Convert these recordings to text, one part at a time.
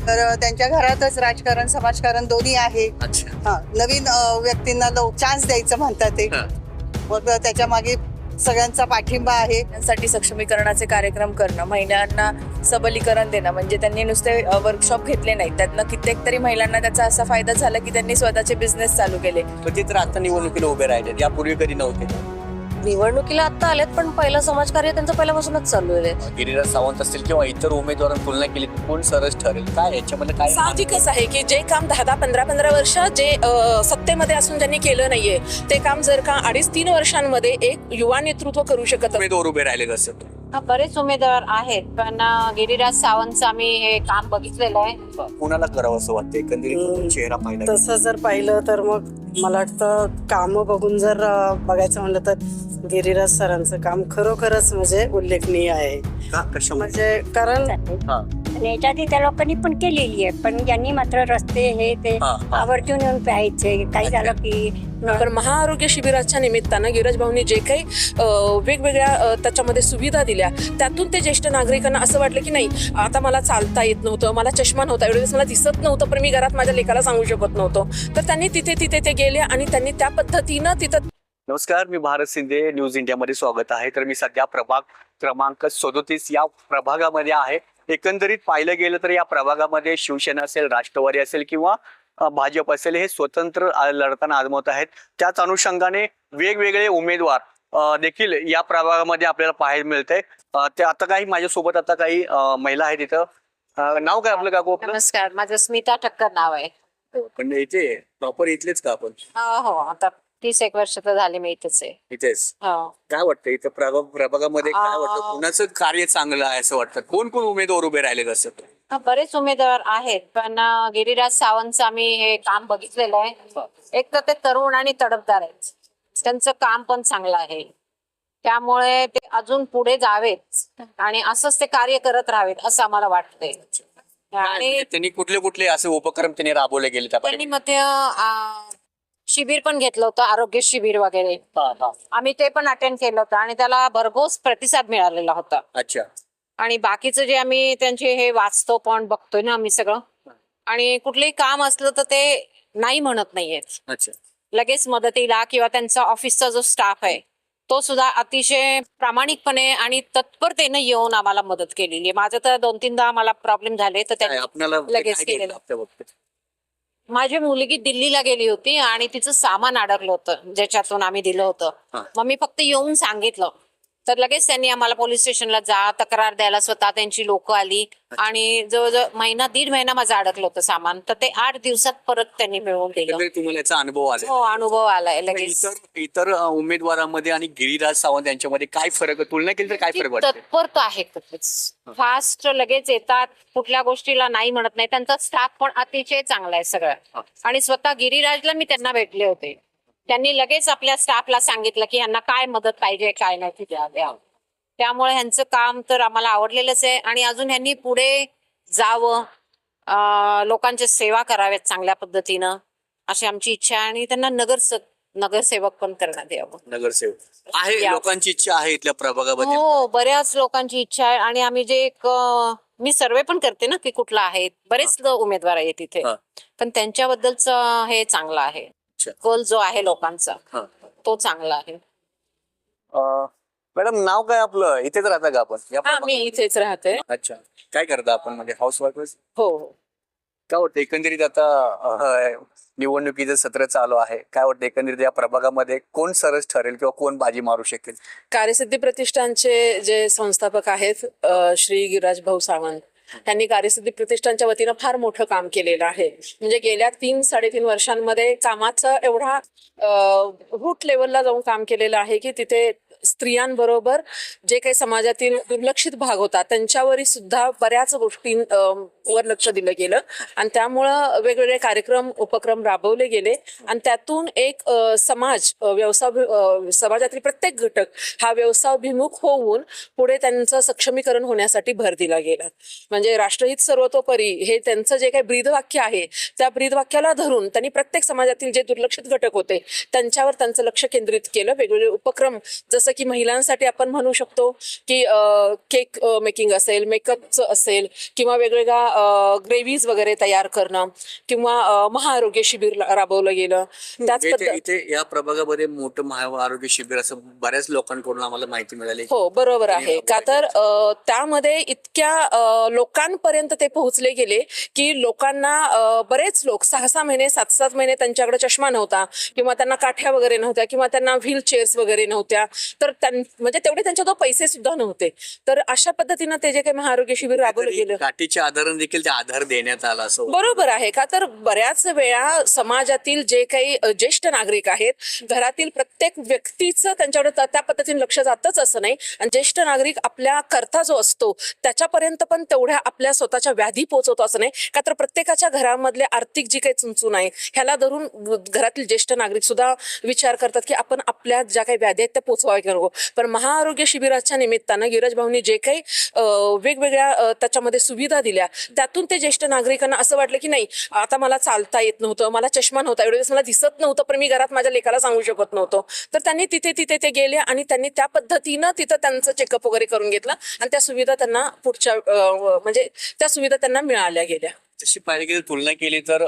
तर त्यांच्या घरातच राजकारण समाजकारण दोन्ही आहे. अच्छा. नवीन व्यक्तींना चान्स द्यायचं म्हणतात ते. मग त्याच्या मागे सगळ्यांचा पाठिंबा आहे. महिलांसाठी सक्षमीकरणाचे कार्यक्रम करणं, महिलांना सबलीकरण देणं, म्हणजे त्यांनी नुसते वर्कशॉप घेतले नाहीत, त्यातनं कित्येक तरी महिलांना त्याचा असा फायदा झाला की त्यांनी स्वतःचे बिझनेस चालू केले. ते तर आता निवडणुकीला उभे राहिले, यापूर्वी कधी नव्हते. निवडणुकीला आता आलेत, पण पहिलं समाजकार्य त्यांचं पहिल्यापासूनच चालू आहे. गिरिराज सावंत असतील किंवा इतर उमेदवारांनी तुलना केली तर कोण सरस ठरेल? काय याच्यामध्ये काय साहजिकच आहे की जे काम 10-15 वर्ष जे सत्तेमध्ये असून ज्यांनी केलं नाहीये ते काम जर का 2.5-3 वर्षांमध्ये एक युवा नेतृत्व करू शकत उमेदवार उभे राहिले असं? बरेच उमेदवार आहेत, पण गिरिराज सावंतचं आम्ही हे काम बघितलेलं आहे. कुणाला करावं असं वाटतं एकंदरीत चेहरा पाहिला? तसं जर पाहिलं तर मग मला वाटतं कामं बघून जर बघायचं म्हणलं तर गिरिराज सरांचं काम खरोखरच म्हणजे उल्लेखनीय आहे. म्हणजे कारण याच्याआधी त्या लोकांनी पण केलेली आहे, पण यांनी मात्र रस्ते हे ते आवर्जून येऊन प्यायचे. काही झालं की पण महाआरोग्य शिबिराच्या निमित्तानं गिरीराज भाऊंनी जे काही वेगवेगळ्या त्याच्यामध्ये सुविधा दिल्या, त्यातून ते ज्येष्ठ नागरिकांना असं वाटलं की नाही, आता मला चालता येत नव्हतं, मला चष्मा नव्हता, एवढे दिवस मला दिसत नव्हतं, पण मी घरात माझ्या लेकाला सांगू शकत नव्हतो, तर त्यांनी तिथे ते गेले आणि त्यांनी त्या पद्धतीनं तिथं. नमस्कार, मी भारत शिंदे, न्यूज इंडियामध्ये स्वागत आहे. तर मी सध्या प्रभाग क्रमांक 37 या प्रभागामध्ये आहे. एकंदरीत पाहिलं गेलं तर या प्रभागामध्ये शिवसेना असेल, राष्ट्रवादी असेल किंवा भाजप असेल, हे स्वतंत्र लढताना आजमावत आहेत. त्याच अनुषंगाने वेगवेगळे उमेदवार देखील या प्रभागामध्ये आपल्याला पाहायला मिळतंय. ते आता काही माझ्यासोबत आता काही महिला आहेत इथं. नाव काय आपलं काकू? नमस्कार, माझं स्मिता ठक्कर नाव आहे. पण इथे प्रॉपर इथलेच का आपण? हो, आता 31 वर्ष तर झाले मी इथेच आहे. इथेच. हो. काय वाटतं इथं प्रभागामध्ये काय वाटतं, कुणाचं कार्य चांगलं आहे असं वाटतं? कोण कोण उमेदवार उभे राहिले असं? बरेच उमेदवार आहेत, पण गिरिराज सावंतचं आम्ही हे काम बघितलेलं आहे. एक तर ते तरुण आणि तडफदार आहेत, त्यांचं काम पण चांगलं आहे, त्यामुळे ते अजून पुढे जावेत आणि असंच ते कार्य करत राहावेत असं आम्हाला वाटतंय. आणि त्यांनी कुठले असे उपक्रम त्यांनी राबवले गेले? त्यांनी मध्ये शिबिर पण घेतलं होतं, आरोग्य शिबिर वगैरे. आम्ही ते पण अटेंड केलं होतं आणि त्याला भरघोस प्रतिसाद मिळालेला होता. अच्छा. आणि बाकीचं जे आम्ही त्यांचे हे वाचतो पण बघतोय ना आम्ही सगळं, आणि कुठलंही काम असलं तर ते नाही म्हणत नाहीयेत. अच्छा. लगेच मदतीला, किंवा त्यांचा ऑफिसचा जो स्टाफ आहे तो सुद्धा अतिशय प्रामाणिकपणे आणि तत्परतेने येऊन आम्हाला मदत केलेली आहे. माझं तर 2-3दा मला प्रॉब्लेम झाले तर त्यांनी लगेच केलेलं. माझी मुलगी दिल्लीला गेली होती आणि तिचं सामान अडकलं होतं ज्याच्यातून आम्ही दिलं होतं. मग मी फक्त येऊन सांगितलं तर लगेच त्यांनी आम्हाला पोलीस स्टेशनला जा, तक्रार द्यायला स्वतः त्यांची लोक आली आणि जवळजवळ 1.5 महिना माझं अडकलं होतं सामान, तर ते 8 दिवसात परत त्यांनी मिळवून दिलं. तुम्हाला याचा अनुभव आला? हो, अनुभव आलाय लगेच. इतर उमेदवारांमध्ये आणि गिरिराज सावंत यांच्यामध्ये काय फरक, तुलना केली तर काय फरक वाटतो? तत्परता आहे खूपच, फास्ट लगेच येतात, कुठल्या गोष्टीला नाही म्हणत नाही. त्यांचा स्टाफ पण अतिशय चांगला आहे सगळं. आणि स्वतः गिरिराजला मी त्यांना भेटले होते, त्यांनी लगेच आपल्या स्टाफला सांगितलं की यांना काय मदत पाहिजे काय नाही ती द्या. त्यामुळे ह्यांचं काम तर आम्हाला आवडलेलंच आहे आणि अजून ह्यांनी पुढे जावं, लोकांची सेवा कराव्यात चांगल्या पद्धतीनं अशी आमची इच्छा आहे. आणि त्यांना नगरसेवक पण करण्यात यावं. नगरसेवक आहे, लोकांची इच्छा आहे इथल्या प्रभागामध्ये. हो, बऱ्याच लोकांची इच्छा आहे. आणि आम्ही जे मी सर्वे पण करते ना की कुठला आहे, बरेच उमेदवार आहेत तिथे, पण त्यांच्याबद्दलच हे चांगलं आहे. कल जो आहे लोकांचा तो चांगला आहे. मॅडम, नाव काय आपलं? इथेच राहता का आपण? मी इथेच राहते. अच्छा. काय करता आपण, म्हणजे हाऊस वाईफ? हो. काय वाटतं एकंदरीत आता निवडणुकीचं सत्र चालू आहे, काय वाटतं एकंदरीत या प्रभागामध्ये कोण सरस ठरेल किंवा कोण बाजी मारू शकेल? कार्यसिद्धी प्रतिष्ठानचे जे संस्थापक आहेत श्री गिरिराज भाऊ सावंत, त्यांनी कार्यसिद्धी प्रतिष्ठानच्या वतीनं फार मोठं काम केलेलं आहे. म्हणजे गेल्या 3-3.5 वर्षांमध्ये कामाचं एवढा रूट लेवलला जाऊन काम केलेलं आहे की तिथे स्त्रियांबरोबर जे काही समाजातील दुर्लक्षित भाग होता त्यांच्यावरही सुद्धा बऱ्याच गोष्टींवर लक्ष दिलं गेलं आणि त्यामुळं वेगवेगळे कार्यक्रम उपक्रम राबवले गेले आणि त्यातून एक समाजातील प्रत्येक घटक हा व्यवसायाभिमुख होऊन पुढे त्यांचं सक्षमीकरण होण्यासाठी भर दिला गेला. म्हणजे राष्ट्रहित सर्वतोपरी हे त्यांचं जे काही ब्रीदवाक्य आहे त्या ब्रीदवाक्याला धरून त्यांनी प्रत्येक समाजातील जे दुर्लक्षित घटक होते त्यांच्यावर त्यांचं लक्ष केंद्रित केलं. वेगवेगळे उपक्रम, जसं की महिलांसाठी आपण म्हणू शकतो की केक मेकिंग असेल, मेकअपचं असेल, किंवा वेगवेगळ्या ग्रेव्हीज वगैरे तयार करणं, किंवा महाआरोग्य शिबिर राबवलं गेलं. त्याच इथे या प्रभागामध्ये मोठं महाआरोग्य शिबिर असं बऱ्याच लोकांकडून आम्हाला माहिती मिळाली. हो, बरोबर आहे. का तर त्यामध्ये इतक्या लोकांपर्यंत ते पोहोचले गेले की लोकांना बरेच लोक 6-6 महिने 7-7 महिने त्यांच्याकडे चष्मा नव्हता, किंवा त्यांना काठ्या वगैरे नव्हत्या, किंवा त्यांना व्हील चेअर्स वगैरे नव्हत्या, तर म्हणजे तेवढे त्यांच्याजवळ पैसे सुद्धा नव्हते. तर अशा पद्धतीनं ते जे काही महाआरोग्य शिबिर राबवलं गेलं, काठीचे आधारण देखील ते आधार देण्यात आला असं. बरोबर आहे. का तर बऱ्याच वेळा समाजातील जे काही ज्येष्ठ नागरिक आहेत, घरातील प्रत्येक व्यक्तीचं त्यांच्याकडे त्या पद्धतीने लक्ष जातच असं नाही, आणि ज्येष्ठ नागरिक आपल्या करता जो असतो त्याच्यापर्यंत पण तेवढ्या आपल्या स्वतःच्या व्याधी पोहोचवतो असं नाही. का तर प्रत्येकाच्या घरामधले आर्थिक जी काही चुणचुण आहे ह्याला धरून घरातील ज्येष्ठ नागरिक सुद्धा विचार करतात की आपण आपल्या ज्या काही व्याधी आहेत त्या पोचवाव्या की नको. पण महाआरोग्य शिबिराच्या निमित्तानं गिरीराज भाऊंनी जे काही वेगवेगळ्या त्याच्यामध्ये सुविधा दिल्या, त्यातून ते ज्येष्ठ नागरिकांना असं वाटलं की नाही, आता मला चालता येत नव्हतं, मला चष्मा नव्हता, एवढे दिवस मला दिसत नव्हतं, पण मी घरात माझ्या लेकाला सांगू शकत नव्हतो. तर त्यांनी तिथे ते गेले आणि त्यांनी त्या पद्धतीनं तिथं त्यांचं चेकअप वगैरे करून घेतलं, आणि त्या सुविधा त्यांना पुढच्या म्हणजे त्या सुविधा त्यांना मिळाल्या गेल्या. तशी पाहिजे गेली तुलना केली तर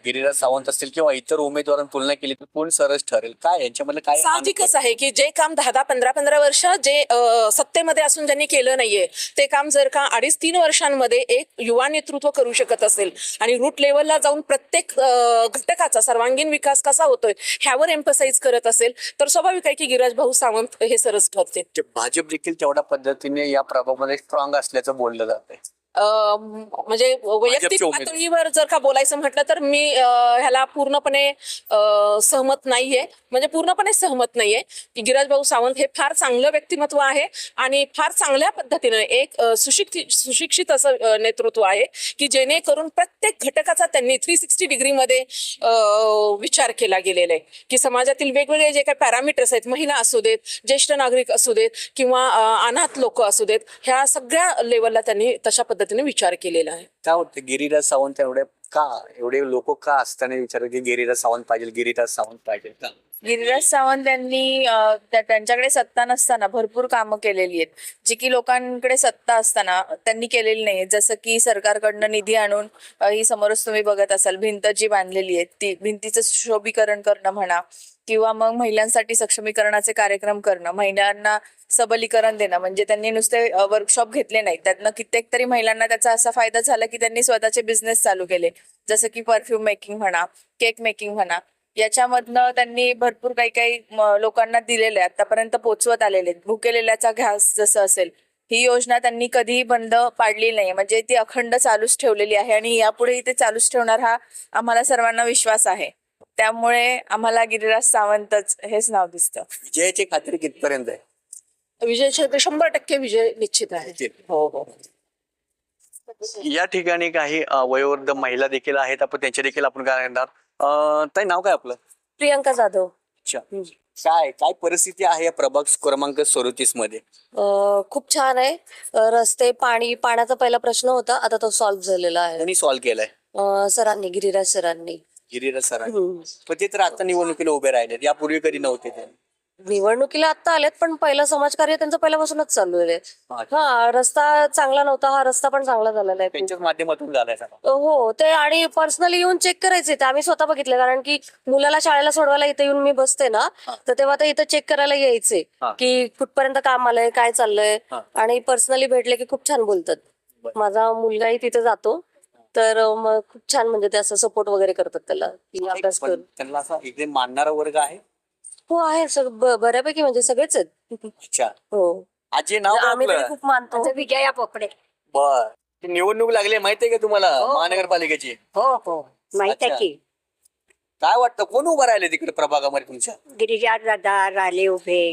गिरीराज सावंत असतील किंवा इतर उमेदवारांची तुलना केली तर कोण सरस ठरेल? काय यांच्यामध्ये काय साहजिकच आहे की जे काम 10-15 वर्ष जे सत्तेमध्ये असून ज्यांनी केलं नाहीये, ते काम जर का 2.5-3 वर्षांमध्ये एक युवा नेतृत्व करू शकत असेल आणि रूट लेवलला जाऊन प्रत्येक घटकाचा सर्वांगीण विकास कसा होतोय ह्यावर एम्फसाइज करत असेल, तर स्वाभाविक आहे की गिरीराज भाऊ सावंत हे सरस ठरते. भाजप देखील तेवढ्या पद्धतीने या प्रभावामध्ये स्ट्रॉंग असल्याचं बोललं जातंय. म्हणजे वैयक्तिक पातळीवर जर का बोलायचं म्हटलं तर मी ह्याला पूर्णपणे सहमत नाहीये. म्हणजे पूर्णपणे सहमत नाहीये की गिरीराज भाऊ सावंत हे फार चांगलं व्यक्तिमत्व आहे आणि फार चांगल्या पद्धतीने एक सुशिक्षित असं नेतृत्व आहे की जेणेकरून प्रत्येक घटकाचा त्यांनी 360 डिग्रीमध्ये विचार केला गेलेला आहे की समाजातील वेगवेगळे जे काही पॅरामीटर्स आहेत, महिला असू देत, ज्येष्ठ नागरिक असू देत, किंवा अनाथ लोक असू देत, ह्या सगळ्या लेवलला त्यांनी तशा पद्धतीने विचार केलेला आहे. काय वाटतं गिरीराज सावंत एवढे लोक का असताना विचार की गिरीराज सावंत पाहिजे का? गिरीराज सावंत यांनी त्यांच्याकडे सत्ता नसताना भरपूर कामं केलेली आहेत, जी की लोकांकडे सत्ता असताना त्यांनी केलेली नाही. जसं की सरकारकडनं निधी आणून ही समोरच तुम्ही बघत असाल भिंत जी बांधलेली आहे ती भिंतीचं सुशोभीकरण करणं म्हणा, किंवा मग महिलांसाठी सक्षमीकरणाचे कार्यक्रम करणं, महिलांना सबलीकरण देणं. म्हणजे त्यांनी नुसते वर्कशॉप घेतले नाहीत, त्यातनं कित्येक तरी महिलांना त्याचा असा फायदा झाला की त्यांनी स्वतःचे बिझनेस चालू केले, जसं की परफ्यूम मेकिंग म्हणा, केक मेकिंग म्हणा. याच्यामधनं त्यांनी भरपूर काही लोकांना दिलेले आतापर्यंत पोचवत आलेले. भुकेलेल्याचा घास जसं असेल, ही योजना त्यांनी कधीही बंद पाडली नाही, म्हणजे ती अखंड चालूच ठेवलेली आहे आणि यापुढेही ते चालूच ठेवणार हा आम्हाला सर्वांना विश्वास आहे. त्यामुळे आम्हाला गिरीराज सावंतच हेच नाव दिसतं. विजयाची खात्री कितपर्यंत आहे? विजय 100% विजय निश्चित आहे. हो. या ठिकाणी काही वयोवृद्ध महिला देखील आहेत, आपण त्यांच्या देखील आपण काय करणार. ताई, नाव काय आपलं? प्रियंका जाधव. अच्छा, काय परिस्थिती आहे या प्रभाग क्रमांक 37 मध्ये? खूप छान आहे. रस्ते, पाण्याचा पहिला प्रश्न होता, आता तो सॉल्व्ह झालेला आहे. त्यांनी सॉल्व्ह केलाय सरांनी, गिरीराज सरांनी. पण ते तर आता निवडणुकीला उभे राहिले, यापूर्वी कधी नव्हते ते. निवडणुकीला आता आलेत, पण पहिलं समाजकार्य त्यांचं पहिल्यापासूनच चालू आहे. हा, रस्ता चांगला नव्हता, हा रस्ता पण चांगला झालेला आहे. त्यांच्याच माध्यमातून झालाय हो, ते आणि पर्सनली येऊन चेक करायचे ते आम्ही स्वतः बघितले, कारण की मुलाला शाळेला सोडवायला इथे येऊन मी बसते ना, तर तेव्हा ते इथं चेक करायला यायचे की कुठपर्यंत काम आलंय, काय चाललंय, आणि पर्सनली भेटले की खूप छान बोलतात. माझा मुलगाही तिथे जातो, तर मग खूप छान, म्हणजे ते असं सपोर्ट वगैरे करतात त्याला की अभ्यास कर. त्यांना असा इकडे मानणारा वर्ग आहे? हो, आहे बऱ्यापैकी, म्हणजे सगळेच आहेत. अच्छा. हो, आजी, नाव काय आम्ही तरी आपलं? खूप मानतो. विजया पोपडे. बर. ती निवडणूक लागली माहितीये का तुम्हाला महानगरपालिकेची? हो माहित आहे अच्छा. की काय वाटतं कोण उभं राहिले तिकडे प्रभागामध्ये तुमच्या? गिरिराज दादा राहिले उभे.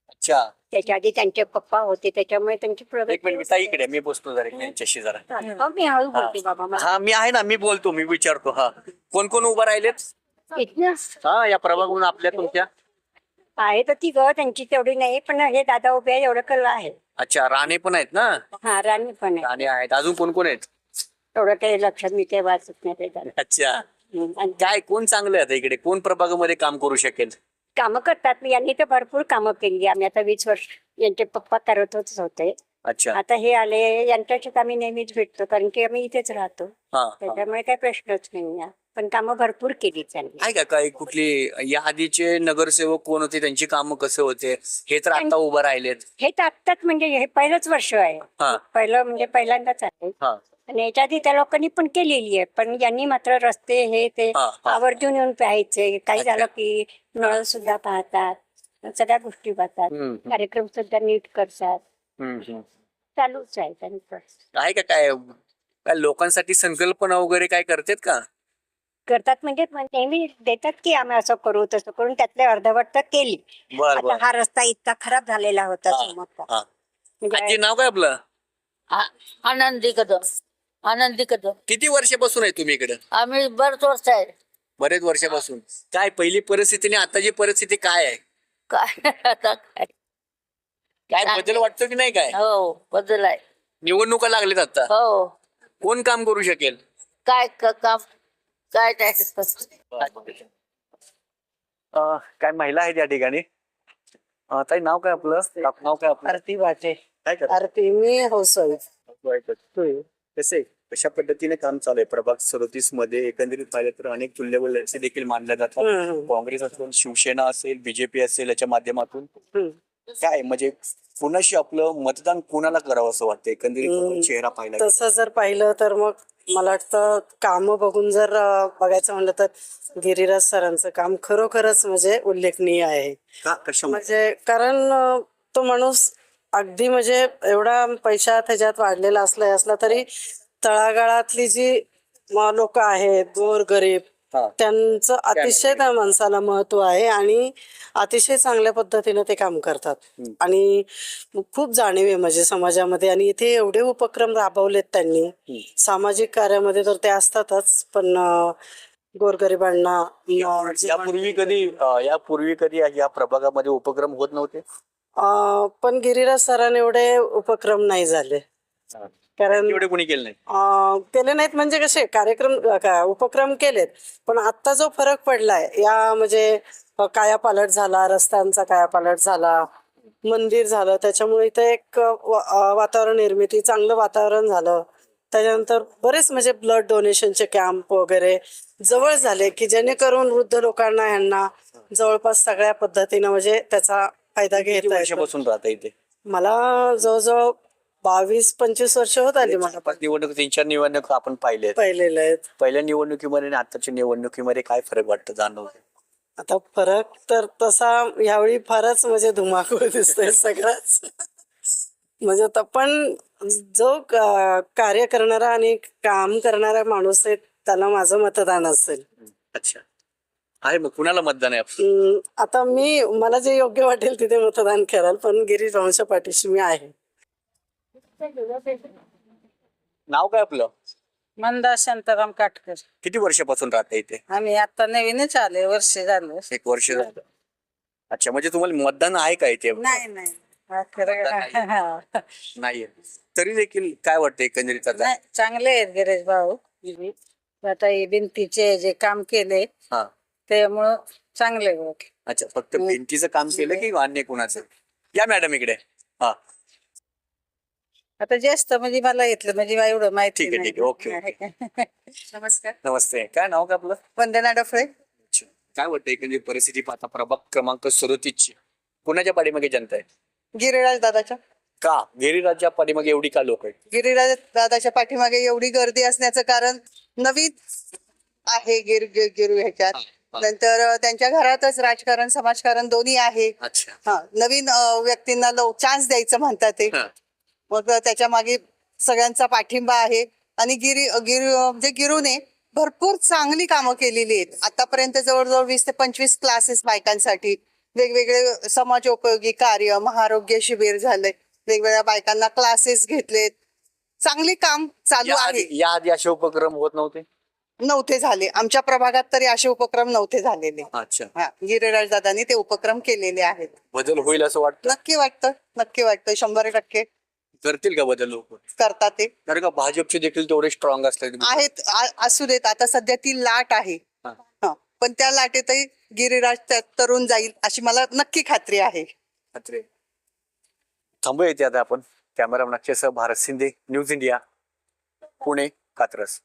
अच्छा, त्याच्या आधी त्यांचे पप्पा होते, त्याच्यामुळे त्यांची एक मिनिट ताई, इकडे मी बसतो जरा यांच्याशी जरा. मी हळू बोलते बाबा मला. हा, मी आहे ना, मी बोलतो, मी विचारतो. हा, कोण कोण उभं राहिलेत इथनं हा या प्रभागातून आपल्या तुमच्या? आहे तर ती ग त्यांची तेवढी नाही, पण हे दादा उभे आहे एवढं कळलं आहे. अच्छा, राणे पण आहेत ना? हा, राणी पण आहे. राणे आहेत, अजून कोण कोण आहेत? एवढं काही लक्षात मी ते वाचत नाही ते दादा. अच्छा, आणि काय कोण चांगलं आहे आता इकडे? कोण प्रभागामध्ये काम करू शकेल? कामं करतात यांनी तर भरपूर कामं केली. आम्ही आता 20 वर्ष यांचे पप्पा करतच होते. अच्छा. आता हे आले यांच्याशी आम्ही नेहमीच भेटतो कारण की आम्ही इथेच राहतो. हा. त्याच्यामुळे काही प्रश्नच नाही. पण कामं भरपूर केली त्यांनी. आहे का काही कुठली या आधीचे नगरसेवक कोण होते, त्यांची कामं कसे होते, हे तर आता उभं राहिलेत? हे तर आत्ताच म्हणजे हे पहिलंच वर्ष आहे. हा. पहिलं म्हणजे पहिल्यांदाच आहे. हा. आणि याच्या आधी त्या लोकांनी पण केलेली आहे. पण यांनी मात्र रस्ते हे ते हा, हा. आवर्जून येऊन पाहायचे. काही अच्छा. झालं की नळ सुद्धा पाहतात, सगळ्या गोष्टी पाहतात, कार्यक्रम सुद्धा नीट करतात. चालूच आहे त्यांचं. आहे का काय लोकांसाठी संकल्पना वगैरे काय करतात का? करतात म्हणजे नेहमी देतात की आम्ही असं करू तसं करून त्यातले अर्धवट तर केली. बर आता बर. हा रस्ता इतका खराब झालेला होता हा, समोरचा. हा. म्हणजे आजी नाव काय आपलं? आनंदी कदम किती वर्षापासून आहे तुम्ही इकडे? आम्ही बरेच वर्ष आहे. बरेच वर्षापासून. काय पहिली परिस्थिती आणि आताची परिस्थिती काय आहे? काय आता काय काय बदल वाटतो की नाही? काय हो बदल आहे. निवडणुका लागलेत आता, हो कोण काम करू शकेल? काय काम काय टॅक्स काय महिला आहेत या ठिकाणी? ताई नाव काय आपलं? नाव काय आपलं? आरती वाटे. काय करता? आरती मी हाऊसवाईफ. कसे कशा पद्धतीने काम चालू आहे प्रभाग 37 मध्ये? एकंदरीत पाहिलं तर अनेक तुल्यबळ देखील मानल्या जातात. काँग्रेस असेल, शिवसेना असेल, बीजेपी असेल, याच्या माध्यमातून काय म्हणजे कुणाशी आपलं मतदान कोणाला करावं असं वाटतं एकंदरीत चेहरा पाहिला? तसं जर पाहिलं तर मग मला वाटतं काम बघून जर बघायचं म्हणलं तर गिरिराज सरांचं काम खरोखरच म्हणजे उल्लेखनीय आहे. का कशा म्हणजे कारण तो माणूस अगदी म्हणजे एवढा पैसा त्याच्यात वाढलेला असला तरी तळागाळातली जी लोक आहेत गोरगरीब त्यांचं अतिशय त्या माणसाला महत्व आहे आणि अतिशय चांगल्या पद्धतीने ते काम करतात. आणि खूप जाणीव आहे म्हणजे समाजामध्ये. आणि इथे एवढे उपक्रम राबवलेत त्यांनी सामाजिक कार्यामध्ये तर ते असतातच, पण गोरगरिबांना यापूर्वी कधी या प्रभागामध्ये उपक्रम होत नव्हते? पण गिरिराज सरांनी एवढे उपक्रम नाही झाले. कारण एवढे कोणी केलं नाही. केले नाहीत म्हणजे कसे उपक्रम केलेत, पण आता जो फरक पडलाय या म्हणजे कायापालट झाला, रस्त्यांचा कायापालट झाला, मंदिर झालं, त्याच्यामुळे इथे एक वातावरण निर्मिती चांगलं वातावरण झालं. त्याच्यानंतर बरेच म्हणजे ब्लड डोनेशनचे कॅम्प वगैरे जवळ झाले की जेणेकरून वृद्ध लोकांना यांना जवळपास सगळ्या पद्धतीनं म्हणजे त्याचा फायदा घेता वर्षापासून राहता इथे? मला जवळजवळ 22-25 वर्ष होत आली मला. निवडणूक 3-4 निवडणूक आपण पाहिलेत. पाहिलेलं आहेत. पहिल्या निवडणुकीमध्ये आणि आताच्या निवडणुकीमध्ये काय फरक वाटतं जाणवतं? आता फरक तर तसा यावेळी फारच म्हणजे धुमाकूळ दिसतोय सगळंच. म्हणजे आता पण जो कार्य करणारा आणि काम करणारा माणूस आहे त्याला माझं मतदान असेल. अच्छा. आहे मग कुणाला मतदान आहे? आता मला जे योग्य वाटेल तिथे मतदान कराल, पण गिरीराज पाठीशी मी आहे. नाव काय आपलं? मंदा शांताराम काटकर. किती वर्षापासून राहता इथे? आम्ही आता नवीनच आले, वर्ष झालं. 1 वर्ष झालं. अच्छा, म्हणजे तुम्हाला मतदान आहे का इथे? नाही नाहीये. तरी देखील काय वाटतं एकंदरीत आता? चांगले आहेत गिरीश भाऊ. आता हे भिंतीचे जे काम केले त्यामुळं चांगले. अच्छा, फक्त भिंतीचं काम केलं की अन्य कुणाचं? या मॅडम इकडे. हा, आता जास्त म्हणजे मला येतलं म्हणजे एवढं माहिती. ठीक आहे, ओके. नमस्कार. नमस्ते. काय नाव काय आपलं? वंदना डफळे. अच्छा. काय वाटतं एकंदरीत परिस्थिती पाहता प्रभाग क्रमांक 37 ची कुणाच्या पाठीमागे जनता आहे? गिरिराज दादाच्या. का गिरिराजच्या पाठीमागे एवढी का लोक आहेत? गिरिराज दादाच्या पाठीमागे एवढी गर्दी असण्याचं कारण नवीन आहे गिरू ह्याच्यात. नंतर त्यांच्या घरातच राजकारण समाजकारण दोन्ही आहे. अच्छा. नवीन व्यक्तींना चान्स द्यायचं म्हणतात ते. मग त्याच्या मागे सगळ्यांचा पाठिंबा आहे. आणि म्हणजे गिरूने भरपूर चांगली कामं केलेली आहेत. आतापर्यंत जवळजवळ 20 ते 25 क्लासेस बायकांसाठी, वेगवेगळे समाजोपयोगी कार्य, महाआरोग्य शिबिर झाले, वेगवेगळ्या बायकांना क्लासेस घेतलेत. चांगली काम चालू आहे. या आधी असे उपक्रम होत नव्हते झाले आमच्या प्रभागात, तरी असे उपक्रम नव्हते झालेले. अच्छा. गिरिराज दादांनी ते उपक्रम केलेले आहेत. बदल होईल असं वाटतं? नक्की वाटतं 100% करतील का बदल? लोक करतात ते. कारण का भाजपचे देखील तेवढे स्ट्रॉंग असतात आहेत, असू देत. आता सध्या ती लाट आहे. पण त्या लाटेतही गिरिराज त्यात तरुण जाईल अशी मला नक्की खात्री आहे. थांबूया इथे आता आपण. कॅमेरा नक्षेसह भारत शिंदे, न्यूज इंडिया, पुणे, कात्रज.